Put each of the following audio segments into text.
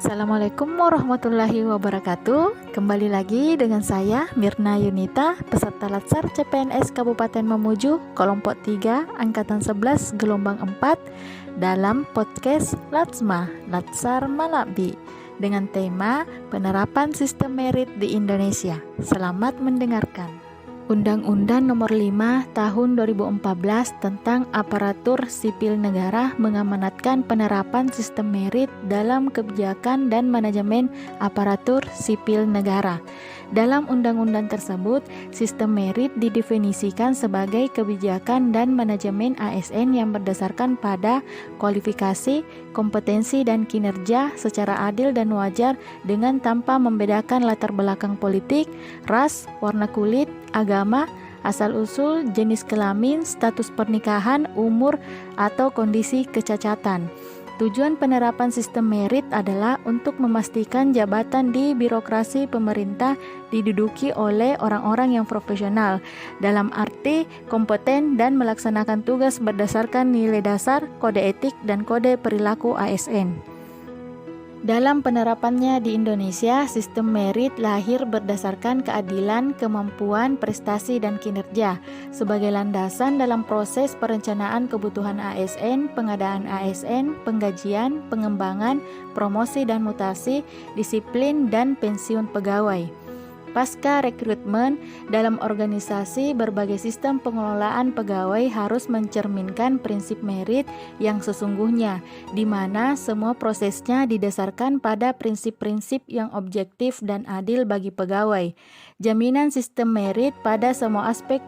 Assalamualaikum warahmatullahi wabarakatuh. Kembali lagi dengan saya Mirna Yunita, peserta Latsar CPNS Kabupaten Mamuju, kelompok 3, angkatan 11, gelombang 4, dalam podcast Latsma, Latsar Malabi, dengan tema penerapan sistem merit di Indonesia. Selamat mendengarkan. Undang-Undang Nomor 5 Tahun 2014 tentang Aparatur Sipil Negara mengamanatkan penerapan sistem merit dalam kebijakan dan manajemen aparatur sipil negara. Dalam undang-undang tersebut, sistem merit didefinisikan sebagai kebijakan dan manajemen ASN yang berdasarkan pada kualifikasi, kompetensi, dan kinerja secara adil dan wajar dengan tanpa membedakan latar belakang politik, ras, warna kulit, agama, asal-usul, jenis kelamin, status pernikahan, umur, atau kondisi kecacatan. Tujuan penerapan sistem merit adalah untuk memastikan jabatan di birokrasi pemerintah diduduki oleh orang-orang yang profesional, dalam arti kompeten dan melaksanakan tugas berdasarkan nilai dasar, kode etik, dan kode perilaku ASN. Dalam penerapannya di Indonesia, sistem merit lahir berdasarkan keadilan, kemampuan, prestasi, dan kinerja sebagai landasan dalam proses perencanaan kebutuhan ASN, pengadaan ASN, penggajian, pengembangan, promosi dan mutasi, disiplin, dan pensiun pegawai. Pasca rekrutmen, dalam organisasi berbagai sistem pengelolaan pegawai harus mencerminkan prinsip merit yang sesungguhnya, di mana semua prosesnya didasarkan pada prinsip-prinsip yang objektif dan adil bagi pegawai. Jaminan sistem merit pada semua aspek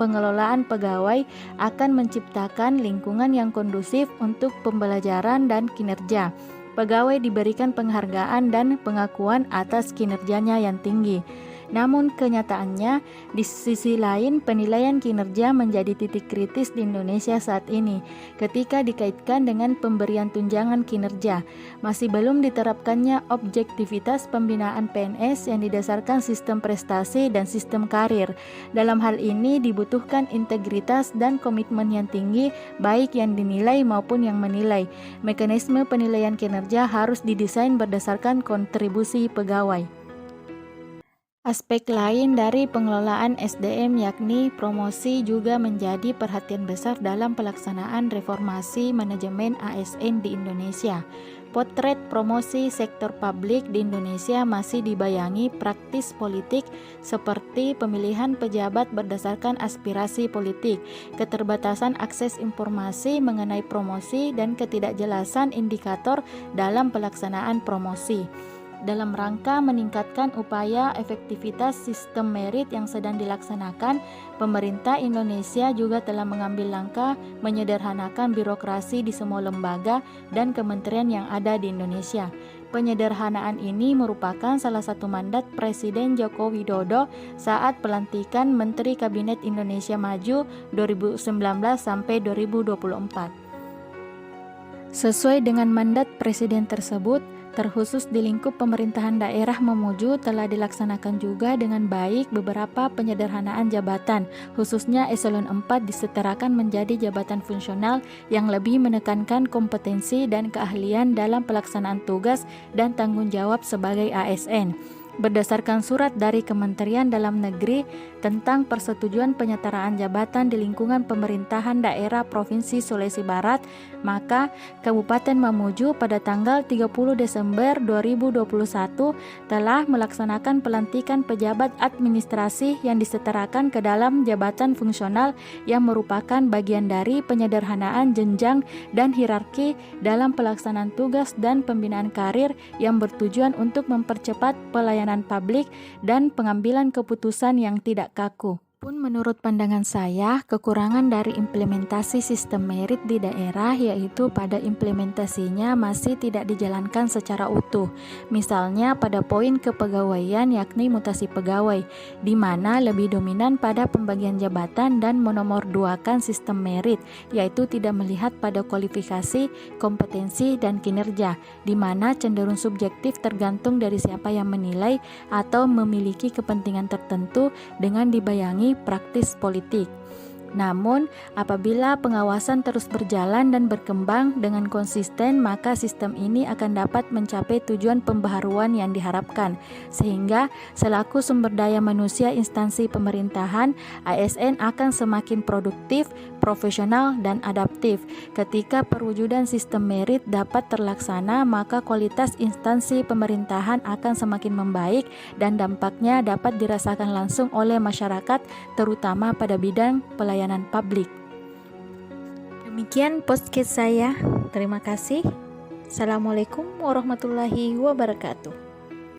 pengelolaan pegawai akan menciptakan lingkungan yang kondusif untuk pembelajaran dan kinerja. Pegawai diberikan penghargaan dan pengakuan atas kinerjanya yang tinggi. Namun kenyataannya, di sisi lain penilaian kinerja menjadi titik kritis di Indonesia saat ini ketika dikaitkan dengan pemberian tunjangan kinerja. Masih belum diterapkannya objektivitas pembinaan PNS yang didasarkan sistem prestasi dan sistem karir. Dalam hal ini dibutuhkan integritas dan komitmen yang tinggi baik yang dinilai maupun yang menilai. Mekanisme penilaian kinerja harus didesain berdasarkan kontribusi pegawai. Aspek lain dari pengelolaan SDM yakni promosi juga menjadi perhatian besar dalam pelaksanaan reformasi manajemen ASN di Indonesia. Potret promosi sektor publik di Indonesia masih dibayangi praktis politik seperti pemilihan pejabat berdasarkan aspirasi politik, keterbatasan akses informasi mengenai promosi, dan ketidakjelasan indikator dalam pelaksanaan promosi. Dalam rangka meningkatkan upaya efektivitas sistem merit yang sedang dilaksanakan, pemerintah Indonesia juga telah mengambil langkah menyederhanakan birokrasi di semua lembaga dan kementerian yang ada di Indonesia. Penyederhanaan ini merupakan salah satu mandat Presiden Joko Widodo saat pelantikan Menteri Kabinet Indonesia Maju 2019 sampai 2024. Sesuai dengan mandat Presiden tersebut, terkhusus di lingkup pemerintahan daerah Mamuju telah dilaksanakan juga dengan baik beberapa penyederhanaan jabatan, khususnya eselon 4 disetarakan menjadi jabatan fungsional yang lebih menekankan kompetensi dan keahlian dalam pelaksanaan tugas dan tanggung jawab sebagai ASN. Berdasarkan surat dari Kementerian Dalam Negeri tentang persetujuan penyetaraan jabatan di lingkungan pemerintahan daerah Provinsi Sulawesi Barat, maka Kabupaten Mamuju pada tanggal 30 Desember 2021 telah melaksanakan pelantikan pejabat administrasi yang disetarakan ke dalam jabatan fungsional yang merupakan bagian dari penyederhanaan jenjang dan hierarki dalam pelaksanaan tugas dan pembinaan karir yang bertujuan untuk mempercepat pelayanan publik dan pengambilan keputusan yang tidak kaku. Pun menurut pandangan saya, kekurangan dari implementasi sistem merit di daerah yaitu pada implementasinya masih tidak dijalankan secara utuh. Misalnya pada poin kepegawaian yakni mutasi pegawai, di mana lebih dominan pada pembagian jabatan dan menomorduakan sistem merit, yaitu tidak melihat pada kualifikasi, kompetensi, dan kinerja, di mana cenderung subjektif tergantung dari siapa yang menilai atau memiliki kepentingan tertentu dengan dibayangi praktis politik. Namun, apabila pengawasan terus berjalan dan berkembang dengan konsisten, maka sistem ini akan dapat mencapai tujuan pembaharuan yang diharapkan. Sehingga, selaku sumber daya manusia instansi pemerintahan, ASN akan semakin produktif, profesional, dan adaptif. Ketika perwujudan sistem merit dapat terlaksana, maka kualitas instansi pemerintahan akan semakin membaik dan dampaknya dapat dirasakan langsung oleh masyarakat, terutama pada bidang pelayanan publik. Demikian podcast saya. Terima kasih. Assalamualaikum warahmatullahi wabarakatuh.